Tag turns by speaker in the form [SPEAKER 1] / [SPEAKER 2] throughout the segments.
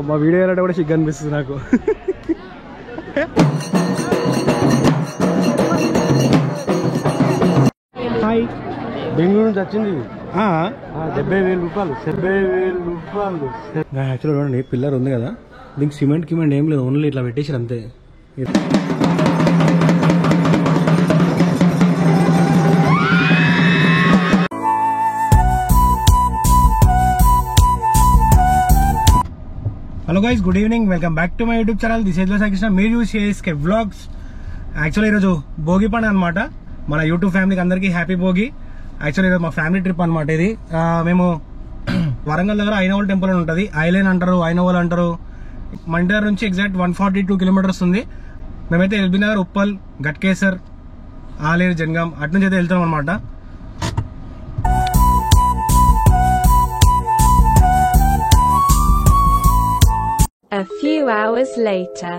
[SPEAKER 1] మా వీడియో అంటే కూడా సిగ్గు అనిపిస్తుంది నాకు. హాయ్,
[SPEAKER 2] బెంగళూరు నుంచి వచ్చింది.
[SPEAKER 1] 70,000 రూపాయలు.
[SPEAKER 2] 70,000 రూపాయలు.
[SPEAKER 1] యాక్చువల్గా చూడండి, పిల్లర్ ఉంది కదా, దీనికి సిమెంట్ ఏం లేదు, ఓన్లీ ఇట్లా పెట్టేసారు అంతే. Hello guys, good evening, welcome back to my YouTube channel. This is Krishna. మీరు చూసి ఏఎస్కే వ్లాగ్స్. యాక్చువల్లీ ఈరోజు భోగి పండుగ అనమాట. మన యూట్యూబ్ ఫ్యామిలీకి అందరికీ హ్యాపీ భోగి. యాక్చువల్లీ ఈరోజు మా ఫ్యామిలీ ట్రిప్ అనమాట ఇది. మేము వరంగల్ దగ్గర ఐనవోల్ టెంపుల్ అని ఉంటుంది. ఐలైన్ అంటారు, ఐనవోల్ అంటారు. మన ఇంటి దగ్గర నుంచి ఎగ్జాక్ట్ 142 కిలోమీటర్స్ ఉంది. మేమైతే ఎల్బీ నగర్, ఉప్పల్, గట్కేసర్, ఆలేరు, జనగాం అటు నుంచి అయితే వెళ్తాం అనమాట.
[SPEAKER 3] A few hours later.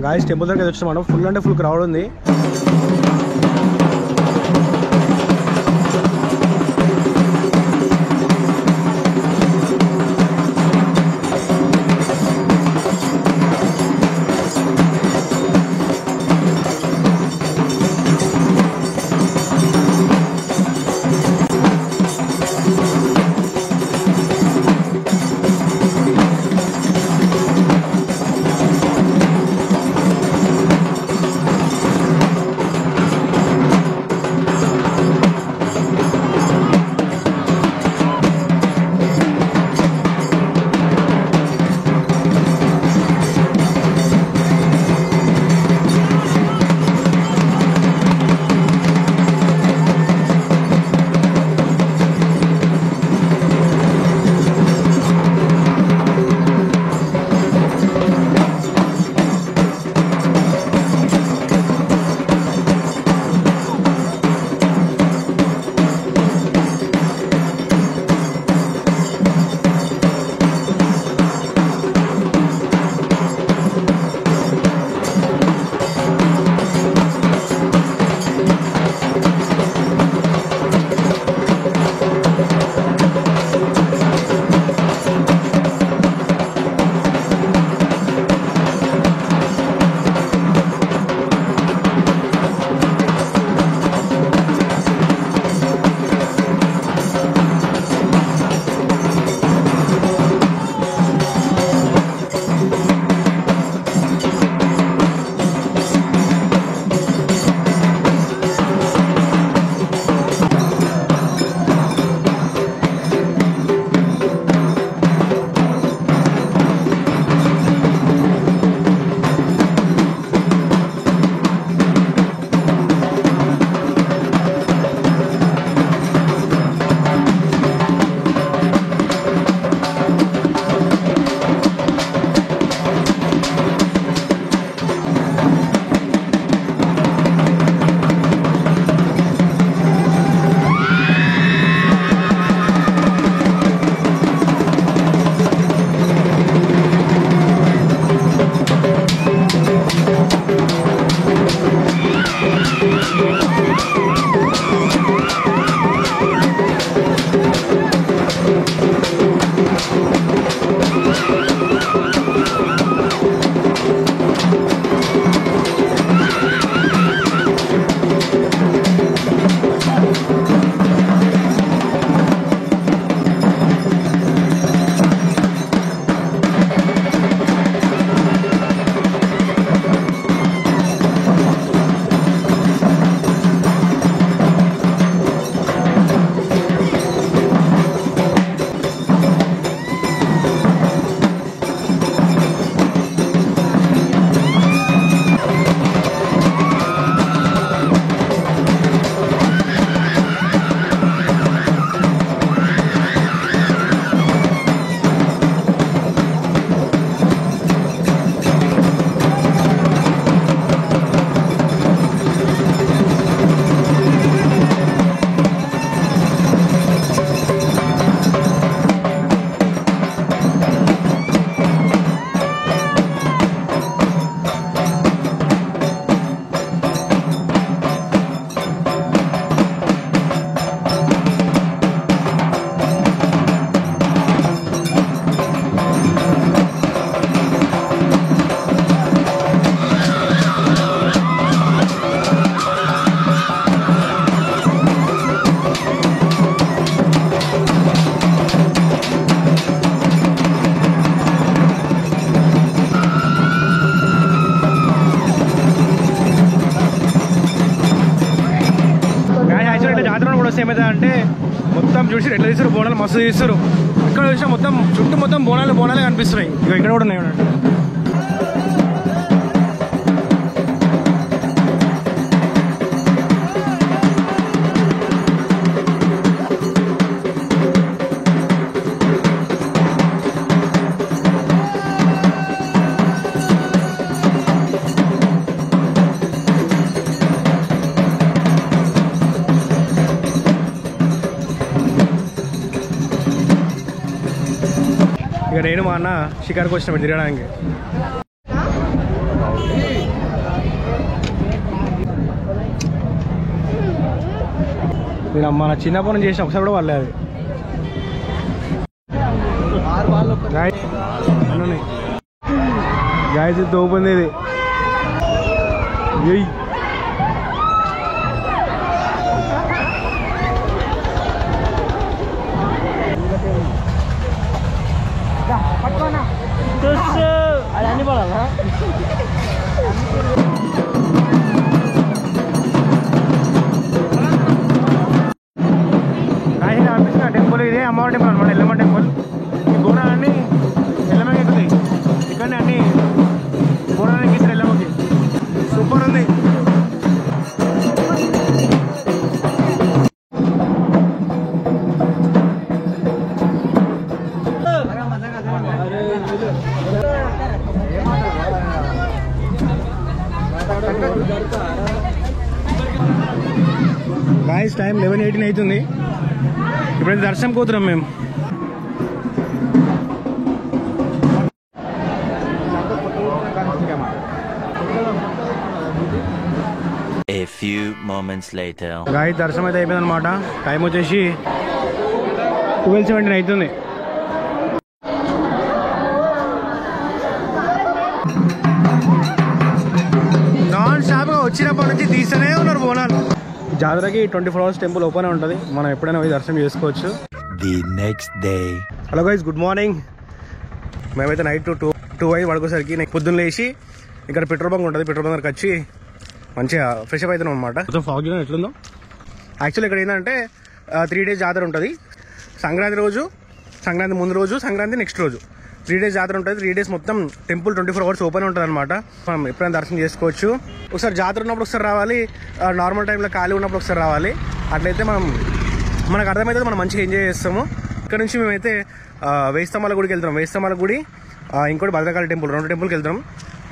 [SPEAKER 1] Guys, temple దగ్గర వచ్చాం మనం. ఫుల్ అంటే ఫుల్ క్రౌడ్ ఉంది. చూసి ఎట్లా తీస్తారు బోనాలు మస్తు తీస్తారు. ఇక్కడ చూసినా మొత్తం చుట్టూ మొత్తం బోనాలే కనిపిస్తున్నాయి. ఇక ఇక్కడ కూడా ఉన్నాయి. ఇక నేను మా అన్న షికార్కి వచ్చినప్పుడు తిరగడానికి. నేను మన చిన్నప్పటి నుంచి చేసిన ఒకసారి కూడా వాళ్ళే అది గాయస్ తోపుంది ఇది.
[SPEAKER 2] అది అన్ని పడాలా?
[SPEAKER 1] అనిపిస్తున్న టెంపుల్ ఇదే అమ్మవారి టెంపుల్ అనమాట, ఎల్లమ్మ టెంపుల్. ఈ బోనాలన్నీ ఎల్లమ్మకి ఎక్కుతాయి. ఇక్కడనే అన్ని బోనాలకి ఎక్కిస్తారు ఎల్లమ్మకి. సూపర్ ఉంది. గాయస్ టైం 11:18 అవుతుంది. ఇప్పుడు దర్శనం పోతున్నాం మేము.
[SPEAKER 4] A few moments later.
[SPEAKER 1] Guys దర్శనం అయితే అయిపోయింది అనమాట. టైం వచ్చేసి 12:17 అవుతుంది. నాన్ స్టాప్గా వచ్చినప్పటి నుంచి తీస్తూనే ఉన్నారు బోనాలు. జాతరకి 24 hours టెంపుల్ ఓపెన్ ఉంటుంది. మనం ఎప్పుడైనా పోయి దర్శనం చేసుకోవచ్చు.
[SPEAKER 4] The next day.
[SPEAKER 1] Hello guys, good morning. మేమైతే నైట్ 2 అయ్యి పడుకోసరికి నేను పొద్దున్న లేచి ఇక్కడ పెట్రోల్ బంక్ ఉంటుంది. పెట్రోల్ బంక్ దగ్గరికి వచ్చి మంచిగా ఫ్రెష్ అప్ అవుతున్నాం అనమాట. మొత్తం ఫాగ్ ఎట్లుందో. యాక్చువల్లీ ఇక్కడ ఏంటంటే 3 days జాతర ఉంటుంది. సంక్రాంతి రోజు, సంక్రాంతి ముందు రోజు, సంక్రాంతి నెక్స్ట్ రోజు 3 days జాతర ఉంటుంది. 3 days మొత్తం టెంపుల్ 24 hours ఓపెన్ ఉంటుంది అనమాట. మనం ఎప్పుడైనా దర్శనం చేసుకోవచ్చు. ఒకసారి జాతర ఉన్నప్పుడు ఒకసారి రావాలి, నార్మల్ టైంలో ఖాళీ ఉన్నప్పుడు ఒకసారి రావాలి. అట్లయితే మనకు అర్థమవుతుంది, మనం మంచిగా ఎంజాయ్ చేస్తాము. ఇక్కడ నుంచి మేమైతే వేయి స్తంభాల గుడికి వెళ్తాం. వేయి స్తంభాల గుడి, ఇంకోటి భద్రకాళి టెంపుల్, 2 టెంపుల్కి వెళ్తాం.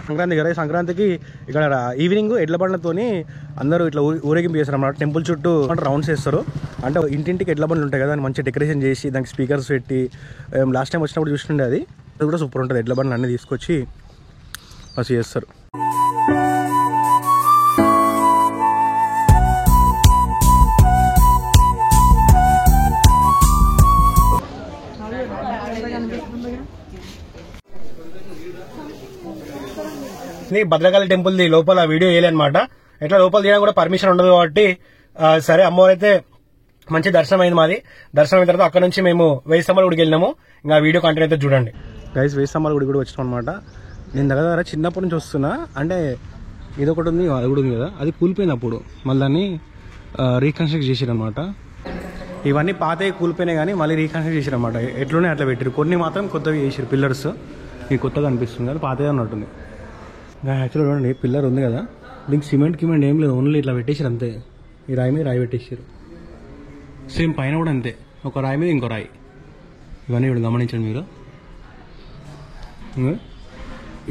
[SPEAKER 1] సంక్రాంతి కదా, సంక్రాంతికి ఇక్కడ ఈవినింగ్ ఎడ్ల బండ్లతోని అందరూ ఇట్లా ఊరేగింపు చేస్తారు అన్నమాట. టెంపుల్ చుట్టూ రౌండ్స్ వేస్తారు. అంటే ఇంటింటికి ఎడ్ల బండ్లు ఉంటాయి కదా, దాన్ని మంచిగా డెకరేషన్ చేసి దానికి స్పీకర్స్ పెట్టి, లాస్ట్ టైం వచ్చినప్పుడు చూస్తుండే అది కూడా సూపర్ ఉంటుంది. ఎడ్ల బండ్లు అన్నీ తీసుకొచ్చి అసలు చేస్తారు. భద్రకాళి టెంపుల్ ది లోపల వీడియో వేయాలన్నమాట. ఎట్లా లోపల తీయడం కూడా పర్మిషన్ ఉండదు కాబట్టి సరే అమ్మవారు అయితే మంచి దర్శనం అయింది మాది. దర్శనం అయిన తర్వాత అక్కడ నుంచి మేము వేయి స్తంభాల గుడికి వెళ్ళినాము. ఇంకా వీడియో కంటెంట్ అయితే చూడండి గైస్. వేయి స్తంభాల గుడి కూడా వచ్చినాం అనమాట. నేను దగ్గర చిన్నప్పటి నుంచి వస్తున్నా. అంటే ఇదొకటి ఉంది, అది కూడా ఉంది కదా, అది కూలిపోయింది అప్పుడు. మళ్ళీ దాన్ని రీకన్స్ట్రక్ట్ చేసారు అనమాట. ఇవన్నీ పాతవి కూలిపోయినాయి కానీ మళ్ళీ రీకన్స్ట్రక్ట్ చేసారు అనమాట. ఎట్లునే అట్లా పెట్టారు. కొన్ని మాత్రం కొత్తవి చేసారు. పిల్లర్స్ మీకు కొత్తగా అనిపిస్తుంది కానీ పాతగా ఉన్నట్టుంది. యాక్చువల్గా చూడండి, పిల్లర్ ఉంది కదా, దీనికి సిమెంట్ ఏం లేదు, ఓన్లీ ఇట్లా పెట్టేసారు అంతే. ఈ రాయి మీద రాయి పెట్టేసారు. సేమ్ పైన కూడా అంతే, ఒక రాయి మీద ఇంకో రాయి. ఇవన్నీ ఇప్పుడు గమనించండి మీరు.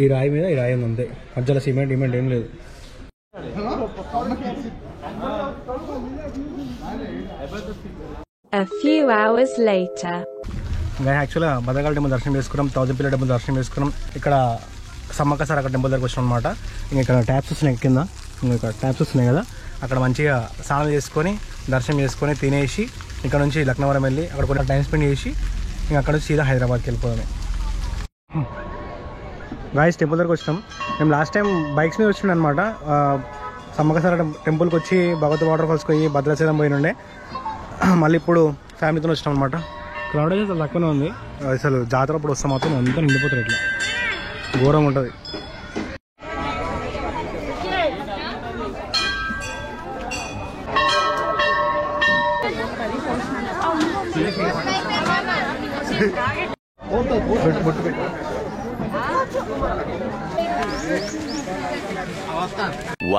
[SPEAKER 1] ఈ రాయి మీద ఈ రాయి ఉంది అంతే, మధ్యలో సిమెంట్ ఏం లేదు.
[SPEAKER 3] A few hours later.
[SPEAKER 1] యాక్చువల్గా భద్రకాళి టెంపుల్ దర్శనం చేసుకున్నాం, 1000 పిల్లల టెంపుల్ దర్శనం చేసుకున్నాం. ఇక్కడ సమ్మక్క సార్ అక్కడ టెంపుల్ దగ్గర వచ్చినాం అనమాట. ఇంకా ఇక్కడ ట్యాప్స్ వస్తున్నాయి కింద, ఇంకా ట్యాప్స్ వస్తున్నాయి కదా, అక్కడ మంచిగా స్నానం చేసుకొని దర్శనం చేసుకొని తినేసి ఇక్కడ నుంచి లక్నవరం వెళ్ళి అక్కడ కొంచెం టైం స్పెండ్ చేసి ఇంకా అక్కడ నుంచి సీదా హైదరాబాద్కి వెళ్ళిపోదామే. గాయస్ టెంపుల్ దగ్గరకు వచ్చినాం. మేము లాస్ట్ టైం బైక్స్ మీద వచ్చిండే అనమాట. సమ్మక్క సార్ టెంపుల్కి వచ్చి భగవతి వాటర్ ఫాల్స్కి పోయి భద్రాచలం పోయినుండే. మళ్ళీ ఇప్పుడు ఫ్యామిలీతో వచ్చినాం అనమాట. క్రౌడ్ అయితే తక్కువనే ఉంది. అసలు జాతర అప్పుడు వస్తాం మాత్రం అంతా నిండిపోతారు, ఇట్లా ఘోరంగా ఉంటుంది.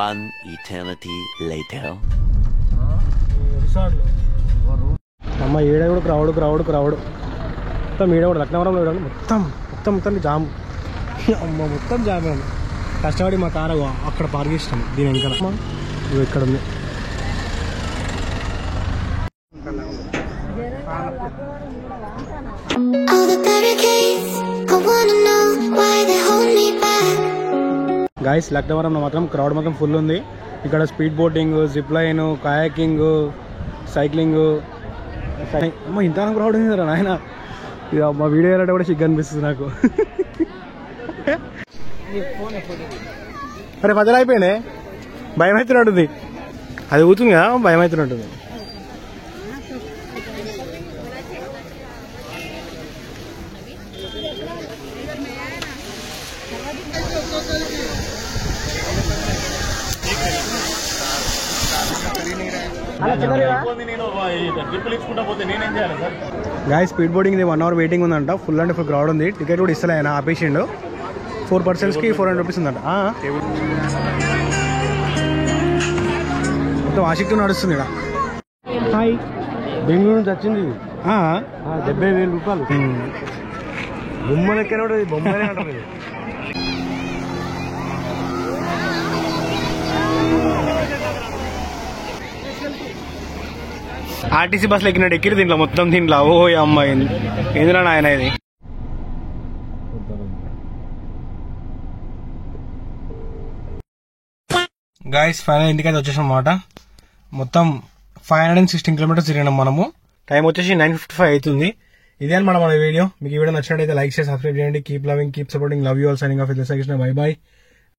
[SPEAKER 4] One eternity later.
[SPEAKER 1] అమ్మ ఈడ కూడా క్రౌడ్ మొత్తం ఈడ కూడా లక్నవరంలో మొత్తం జామ్. అమ్మ మొత్తం జామే ఉంది. కష్టపడి మా కారు అక్కడ పార్క్ చేసినాం దీని వెనకాల. ఇక్కడ ఉంది. గైస్ లక్నవరంలో మాత్రం క్రౌడ్ మొత్తం ఫుల్ ఉంది. ఇక్కడ speed boating, zip line, kayaking, cycling. అమ్మ ఇంత క్రౌడ్ ఉంది కదా నాయన. ఇక మా వీడియో వెళ్ళాలంటే కూడా సిగ్గు అనిపిస్తుంది నాకు. అరే పదలు అయిపోయినే భయం అవుతున్నట్టుంది. అది ఊతుంది కదా భయం అవుతున్నట్టుంది. Guys speed boarding 1 hour waiting ఉందంట. ఫుల్ అంటే ఫుల్ క్రౌడ్ ఉంది. టికెట్ కూడా ఇస్తలే ఆయన ఆపేసిండు. 4 personsకి 400 rupees ఉందంట. మొత్తం ఆసక్తి నడుస్తుంది ఇక్కడ. హాయ్
[SPEAKER 2] బెంగళూరు నుంచి వచ్చింది 70,000 రూపాయలు. బొమ్మ లెక్కనే ఉంటుంది. బొమ్మనే అంటారు.
[SPEAKER 1] ఆర్టీసీ బస్సులు ఎక్కినట్టు ఎక్కిరి దీంట్లో మొత్తం. దీంట్లో ఓ అమ్మాయి ఏందిరా నాయన ఇది. గాయస్ ఫైనల్ ఇంటికైతే వచ్చేసాం అన్నమాట. మొత్తం 516 kilometers తిరిగినాం మనము. టైం వచ్చేసి 9:55 అవుతుంది. ఇదే అనమాట మన వీడియో. మీకు ఈ వీడియో నచ్చినట్టయితే లైక్ చేసి సబ్స్క్రైబ్ చేయండి. Keep loving, keep supporting. Love you all. Signing off. By by.